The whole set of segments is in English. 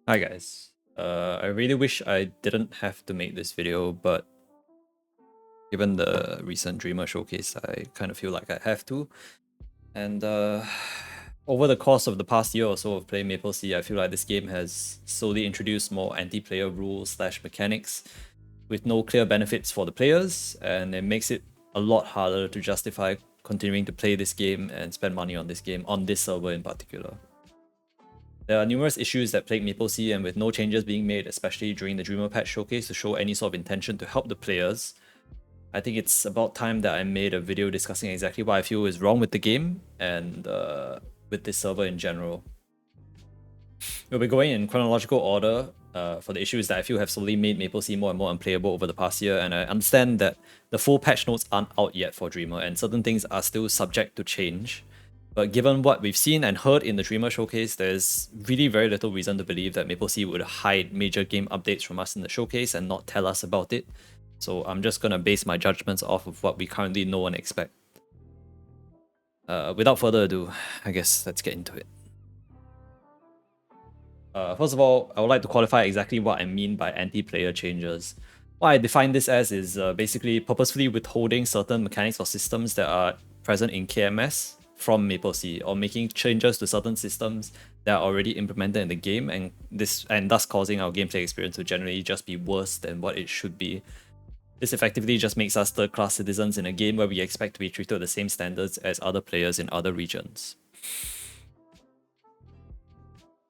Hi guys. I really wish I didn't have to make this video, but given the recent Dreamer showcase, I kind of feel like I have to. And over the course of the past year or so of playing MapleSEA, I feel like this game has slowly introduced more anti-player rules / mechanics with no clear benefits for the players, and it makes it a lot harder to justify continuing to play this game and spend money on this game, on this server in particular. There are numerous issues that plague MapleSEA, and with no changes being made, especially during the Dreamer patch showcase to show any sort of intention to help the players, I think it's about time that I made a video discussing exactly what I feel is wrong with the game and with this server in general. We'll be going in chronological order for the issues that I feel have slowly made MapleSEA more and more unplayable over the past year, and I understand that the full patch notes aren't out yet for Dreamer, and certain things are still subject to change. But given what we've seen and heard in the Dreamer showcase, there's really very little reason to believe that MapleSEA would hide major game updates from us in the showcase and not tell us about it. So I'm just gonna base my judgments off of what we currently know and expect. Without further ado, I guess let's get into it. First of all, I would like to qualify exactly what I mean by anti-player changes. What I define this as is basically purposefully withholding certain mechanics or systems that are present in KMS from MapleSEA, or making changes to certain systems that are already implemented in the game, and thus causing our gameplay experience to generally just be worse than what it should be. This effectively just makes us third-class citizens in a game where we expect to be treated with the same standards as other players in other regions.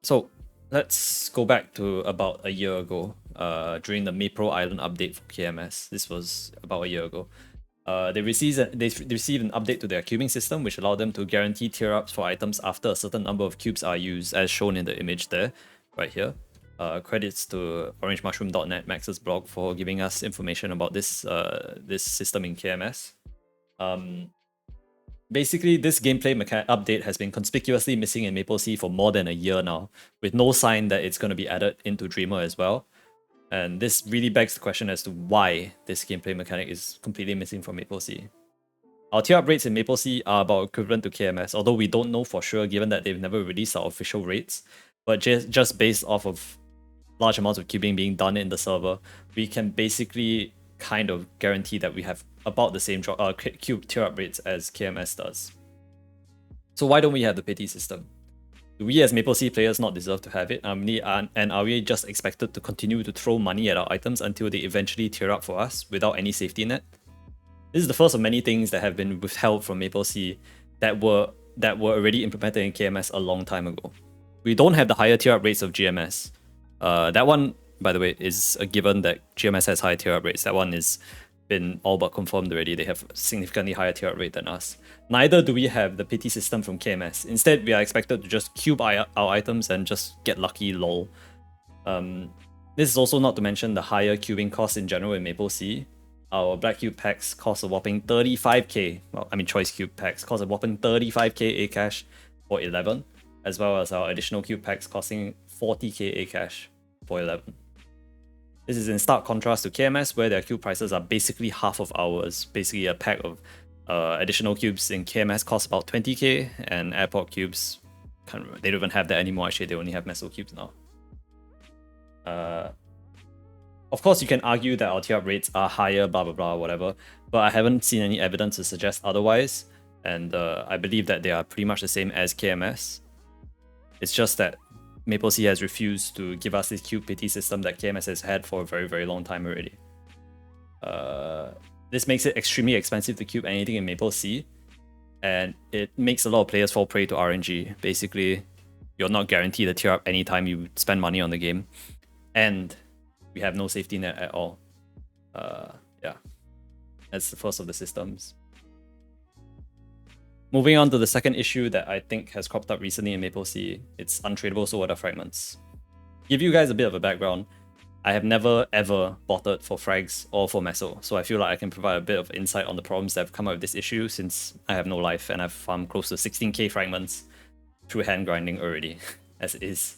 So let's go back to about a year ago, during the Maple Island update for KMS. This was about a year ago. They received an update to their cubing system, which allowed them to guarantee tier ups for items after a certain number of cubes are used, as shown in the image there, right here. Credits to orangemushroom.net Max's blog for giving us information about this this system in KMS. Basically, this gameplay update has been conspicuously missing in MapleSEA for more than a year now, with no sign that it's going to be added into Dreamer as well. And this really begs the question as to why this gameplay mechanic is completely missing from MapleSEA. Our tier up rates in MapleSEA are about equivalent to KMS, although we don't know for sure given that they've never released our official rates. But just based off of large amounts of cubing being done in the server, we can basically kind of guarantee that we have about the same cube tier up rates as KMS does. So why don't we have the pity system? Do we as MapleSEA players not deserve to have it? And are we just expected to continue to throw money at our items until they eventually tier up for us without any safety net? This is the first of many things that have been withheld from MapleSEA that were already implemented in KMS a long time ago. We don't have the higher tier up rates of GMS. That one, by the way, is a given that GMS has higher tier up rates. That one is been all but confirmed already. They have significantly higher tier up rate than us. Neither do we have the pity system from KMS. Instead, we are expected to just cube our items and just get lucky, lol. This is also not to mention the higher cubing costs in general in MapleSEA. Our black cube packs cost a whopping 35k. Well, I mean choice cube packs cost a whopping 35k A cash for 11, as well as our additional cube packs costing 40k A cash for 11. This is in stark contrast to KMS, where their cube prices are basically half of ours. Basically, a pack of additional cubes in KMS costs about 20k, and airport cubes, they don't even have that anymore. Actually, they only have Meso cubes now. Of course, you can argue that our tier up rates are higher, blah blah blah, whatever, but I haven't seen any evidence to suggest otherwise, and I believe that they are pretty much the same as KMS. It's just that MapleSEA has refused to give us this cube pity system that KMS has had for a very, very long time already. This makes it extremely expensive to cube anything in MapleSEA, and it makes a lot of players fall prey to RNG. Basically, you're not guaranteed a tier up anytime you spend money on the game, and we have no safety net at all. Yeah, that's the first of the systems. Moving on to the second issue that I think has cropped up recently in MapleSEA, it's untradeable soul water fragments. To give you guys a bit of a background, I have never ever botted for frags or for Meso, so I feel like I can provide a bit of insight on the problems that have come up with this issue since I have no life and I've farmed close to 16k fragments through hand grinding already, as it is.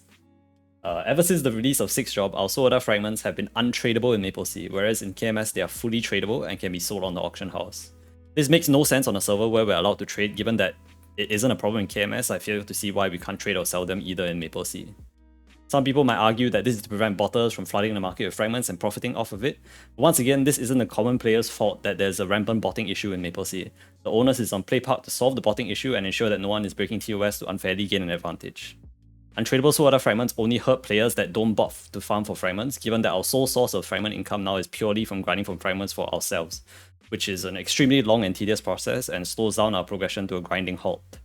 Ever since the release of 6th Job, our soul water fragments have been untradeable in MapleSEA, whereas in KMS they are fully tradable and can be sold on the auction house. This makes no sense on a server where we're allowed to trade, given that it isn't a problem in KMS. I fail to see why we can't trade or sell them either in MapleSEA. Some people might argue that this is to prevent botters from flooding the market with fragments and profiting off of it. But once again, this isn't a common player's fault that there's a rampant botting issue in MapleSEA. The onus is on PlayPark to solve the botting issue and ensure that no one is breaking TOS to unfairly gain an advantage. Untradeable Sword Art fragments only hurt players that don't bot to farm for fragments, given that our sole source of fragment income now is purely from grinding for fragments for ourselves, which is an extremely long and tedious process and slows down our progression to a grinding halt.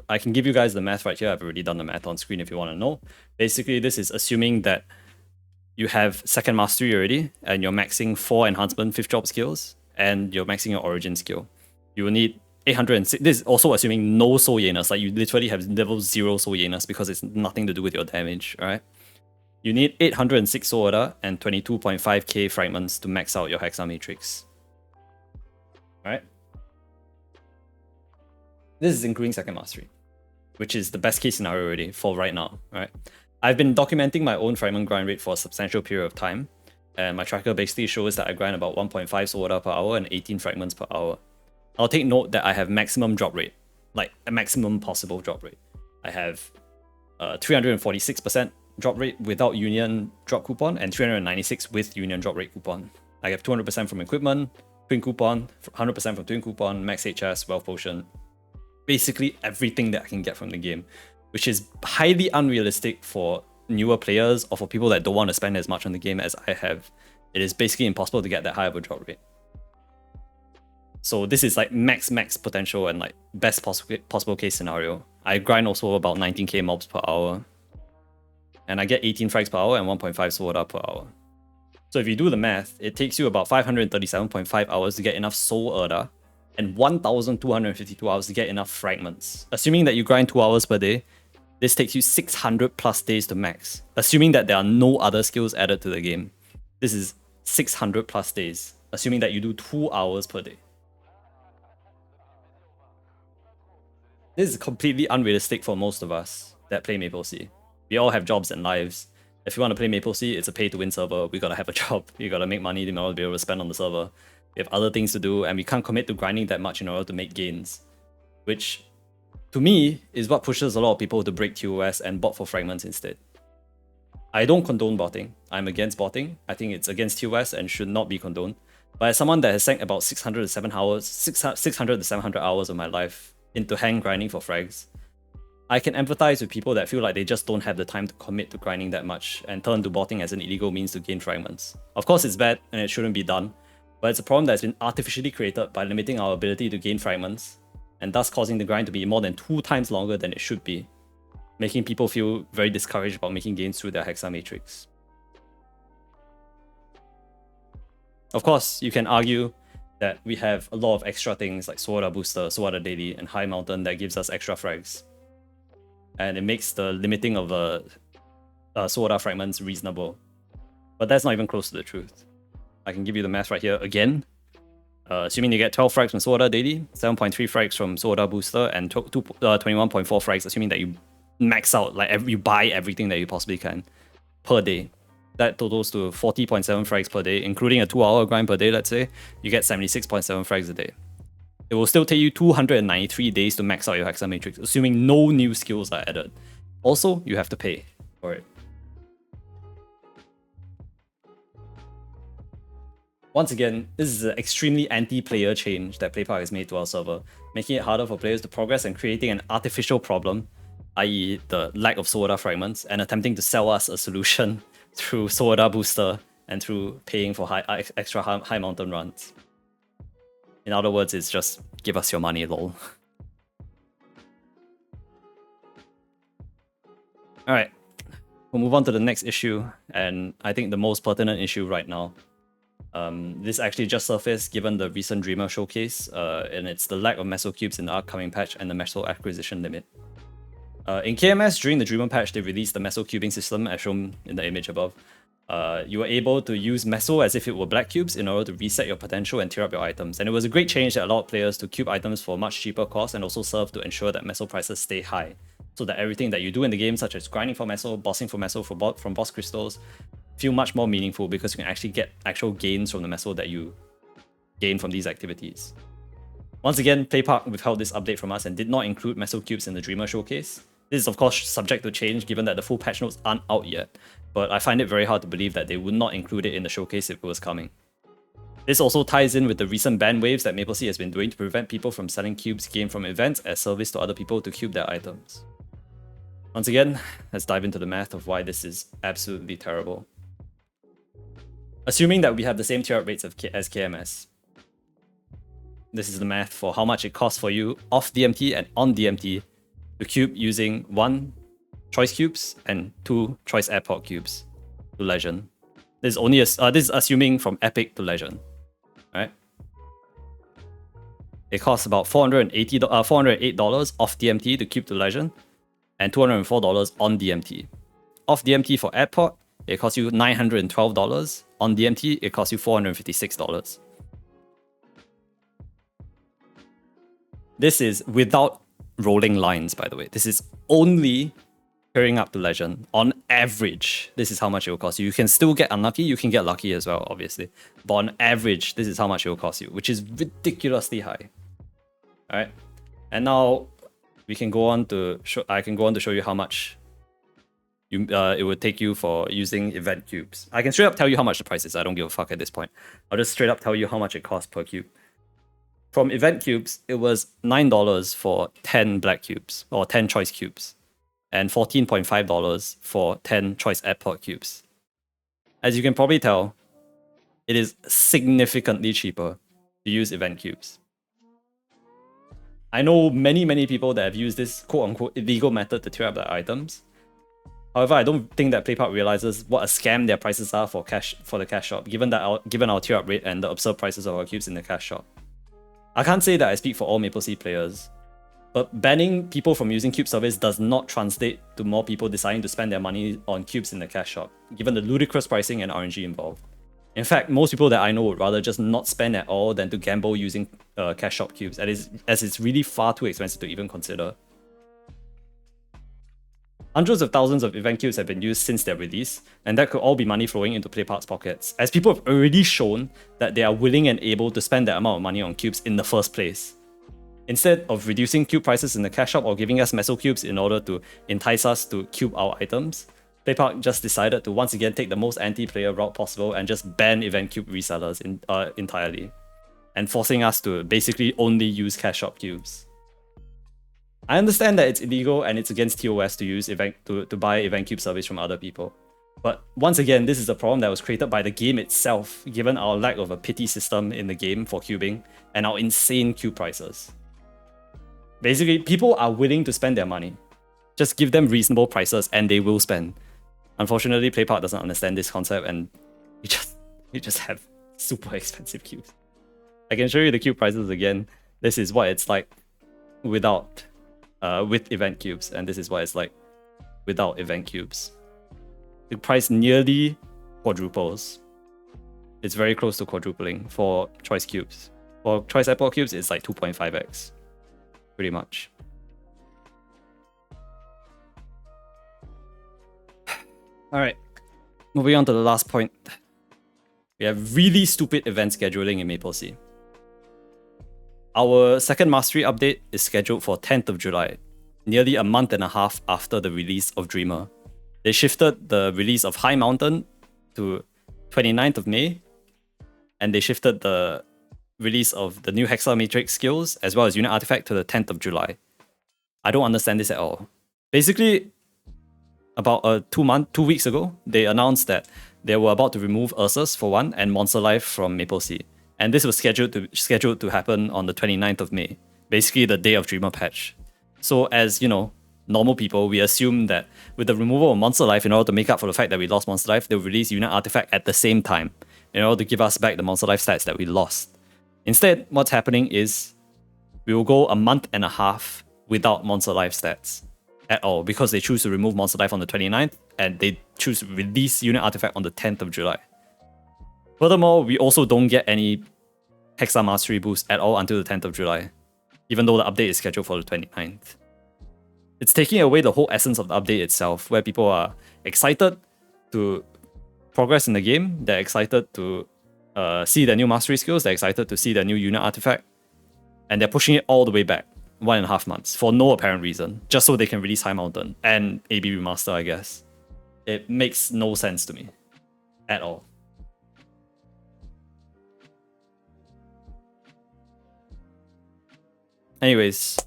I can give you guys the math right here. I've already done the math on screen if you want to know. Basically, this is assuming that you have second mastery already, and you're maxing 4 enhancement 5th job skills, and you're maxing your origin skill. You will need 806. This is also assuming no soul Yanas, like you literally have level 0 soul Yanas because it's nothing to do with your damage, alright? You need 806 soul order and 22.5k fragments to max out your Hexa Matrix. Alright? This is including second mastery, which is the best case scenario already for right now, right? I've been documenting my own fragment grind rate for a substantial period of time, and my tracker basically shows that I grind about 1.5 soul order per hour and 18 fragments per hour. I'll take note that I have maximum drop rate, like a maximum possible drop rate. I have 346% drop rate without union drop coupon and 396 with union drop rate coupon. I have 200% from equipment, twin coupon, 100% from twin coupon, max HS, wealth potion. Basically everything that I can get from the game, which is highly unrealistic for newer players or for people that don't want to spend as much on the game as I have. It is basically impossible to get that high of a drop rate. So this is like max potential and like best possible case scenario. I grind also about 19k mobs per hour, and I get 18 frags per hour and 1.5 soul order per hour. So if you do the math, it takes you about 537.5 hours to get enough soul order and 1,252 hours to get enough fragments. Assuming that you grind 2 hours per day, this takes you 600 plus days to max. Assuming that there are no other skills added to the game, this is 600 plus days. Assuming that you do 2 hours per day. This is completely unrealistic for most of us that play MapleSEA. We all have jobs and lives. If you want to play MapleSEA, it's a pay-to-win server. We gotta have a job. You gotta make money in order to be able to spend on the server. We have other things to do, and we can't commit to grinding that much in order to make gains. Which, to me, is what pushes a lot of people to break TOS and bot for fragments instead. I don't condone botting. I'm against botting. I think it's against TOS and should not be condoned. But as someone that has sank about 600 to 700 hours of my life into hang grinding for frags, I can empathize with people that feel like they just don't have the time to commit to grinding that much and turn to botting as an illegal means to gain fragments. Of course it's bad and it shouldn't be done, but it's a problem that's been artificially created by limiting our ability to gain fragments, and thus causing the grind to be more than 2 times longer than it should be, making people feel very discouraged about making gains through their Hexa Matrix. Of course, you can argue that we have a lot of extra things like Sword Art Booster, Sword Art Daily, and High Mountain that gives us extra frags. And it makes the limiting of Sword Art fragments reasonable. But that's not even close to the truth. I can give you the math right here again. Assuming you get 12 frags from Sword Art Daily, 7.3 frags from Sword Art Booster, and 21.4 frags, assuming that you max out, like you buy everything that you possibly can per day. That totals to 40.7 frags per day, including a 2-hour grind per day, let's say. You get 76.7 frags a day. It will still take you 293 days to max out your Hexa Matrix, assuming no new skills are added. Also, you have to pay for it. Once again, this is an extremely anti-player change that PlayPark has made to our server, making it harder for players to progress and creating an artificial problem, i.e. the lack of Sword Art fragments, and attempting to sell us a solution through Sword Art Booster and through paying for extra high mountain runs. In other words, it's just give us your money, lol. Alright, we'll move on to the next issue, and I think the most pertinent issue right now. This actually just surfaced given the recent Dreamer showcase, and it's the lack of Meso cubes in the upcoming patch and the Meso acquisition limit. In KMS, during the Dreamer patch, they released the Meso cubing system as shown in the image above. You were able to use Meso as if it were black cubes in order to reset your potential and tier up your items. And it was a great change that allowed players to cube items for a much cheaper cost and also serve to ensure that Meso prices stay high. So that everything that you do in the game, such as grinding for Meso, bossing for Meso from boss crystals, feel much more meaningful because you can actually get actual gains from the Meso that you gain from these activities. Once again, PlayPark withheld this update from us and did not include Meso cubes in the Dreamer showcase. This is of course subject to change given that the full patch notes aren't out yet, but I find it very hard to believe that they would not include it in the showcase if it was coming. This also ties in with the recent ban waves that MapleSEA has been doing to prevent people from selling cubes gained from events as service to other people to cube their items. Once again, let's dive into the math of why this is absolutely terrible. Assuming that we have the same tier up rates as KMS, this is the math for how much it costs for you off DMT and on DMT to cube using 1 choice cubes and 2 choice airport cubes to legend. This is only this is assuming from epic to legend, right? It costs about $408 off DMT to cube to legend, and $204 on DMT. Off DMT for airport, it costs you $912. On DMT, it costs you $456. This is without rolling lines, by the way. This is only carrying up to legend. On average, this is how much it will cost you. You can still get unlucky, you can get lucky as well, obviously. But on average, this is how much it will cost you, which is ridiculously high. Alright? And now we can go on to I can go on to show you how much it would take you for using event cubes. I can straight up tell you how much the price is. I don't give a fuck at this point. I'll just straight up tell you how much it costs per cube. From event cubes, it was $9 for 10 black cubes, or 10 choice cubes, and $14.5 for 10 choice airport cubes. As you can probably tell, it is significantly cheaper to use event cubes. I know many people that have used this quote-unquote illegal method to tier up their items. However, I don't think that PlayPark realizes what a scam their prices are for the cash shop, given our tier up rate and the absurd prices of our cubes in the cash shop. I can't say that I speak for all MapleSEA players, but banning people from using cube service does not translate to more people deciding to spend their money on cubes in the cash shop, given the ludicrous pricing and RNG involved. In fact, most people that I know would rather just not spend at all than to gamble using cash shop cubes, as it's really far too expensive to even consider. Hundreds of thousands of event cubes have been used since their release, and that could all be money flowing into PlayPark's pockets, as people have already shown that they are willing and able to spend that amount of money on cubes in the first place. Instead of reducing cube prices in the cash shop or giving us Meso cubes in order to entice us to cube our items, PlayPark just decided to once again take the most anti-player route possible and just ban event cube resellers entirely, and forcing us to basically only use cash shop cubes. I understand that it's illegal and it's against TOS to use to buy event cube service from other people. But once again, this is a problem that was created by the game itself, given our lack of a pity system in the game for cubing and our insane cube prices. Basically, people are willing to spend their money. Just give them reasonable prices and they will spend. Unfortunately, PlayPark doesn't understand this concept and we just have super expensive cubes. I can show you the cube prices again. This is what it's like with event cubes, and this is what it's like without event cubes. The price nearly quadruples. It's very close to quadrupling for choice cubes. For choice airport cubes, it's like 2.5x. Pretty much. Alright, moving on to the last point. We have really stupid event scheduling in MapleSEA. Our second mastery update is scheduled for 10th of July, nearly a month and a half after the release of Dreamer. They shifted the release of High Mountain to 29th of May, and they shifted the release of the new Hexa Matrix skills as well as Unit Artifact to the 10th of July. I don't understand this at all. Basically, about 2 weeks ago, they announced that they were about to remove Ursus for one and Monster Life from MapleSEA. And this was scheduled to happen on the 29th of May, basically the day of Dreamer patch. So as, you know, normal people, we assume that with the removal of Monster Life, in order to make up for the fact that we lost Monster Life, they'll release Unit Artifact at the same time, in order to give us back the Monster Life stats that we lost. Instead, what's happening is we will go a month and a half without Monster Life stats at all, because they choose to remove Monster Life on the 29th, and they choose to release Unit Artifact on the 10th of July. Furthermore, we also don't get any Hexa Mastery boost at all until the 10th of July, even though the update is scheduled for the 29th. It's taking away the whole essence of the update itself, where people are excited to progress in the game, they're excited to see their new mastery skills, they're excited to see their new unit artifact, and they're pushing it all the way back. 1.5 months for no apparent reason, just so they can release High Mountain and AB Remaster, I guess. It makes no sense to me at all. Anyways,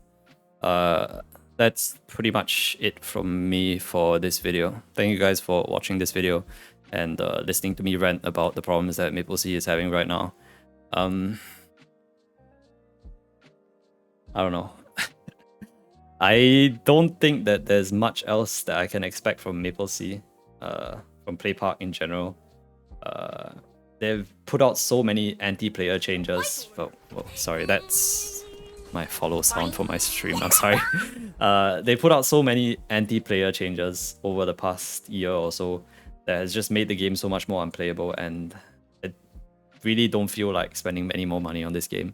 that's pretty much it from me for this video. Thank you guys for watching this video and listening to me rant about the problems that MapleSEA is having right now. I don't know. I don't think that there's much else that I can expect from MapleSEA, from Playpark in general. They've put out so many anti-player changes. Oh, sorry, that's my follow sound for my stream. I'm sorry. They put out so many anti-player changes over the past year or so that has just made the game so much more unplayable, and I really don't feel like spending any more money on this game.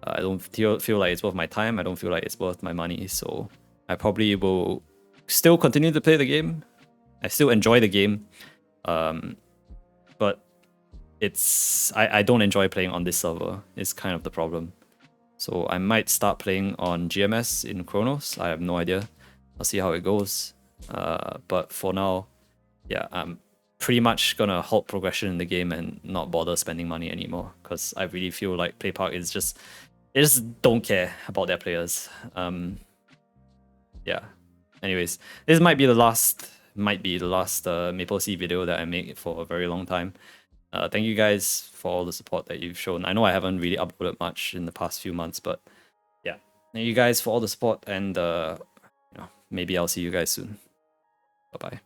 I don't feel like it's worth my time. I don't feel like it's worth my money. So I probably will still continue to play the game. I still enjoy the game. But I don't enjoy playing on this server. It's kind of the problem. So I might start playing on GMS in Chronos. I have no idea. I'll see how it goes. But for now, yeah, I'm pretty much gonna halt progression in the game and not bother spending money anymore, because I really feel like Playpark is they just don't care about their players. Yeah. Anyways, this might be the last MapleSEA video that I make for a very long time. Thank you guys for all the support that you've shown. I know I haven't really uploaded much in the past few months, but yeah, thank you guys for all the support, and maybe I'll see you guys soon. Bye bye.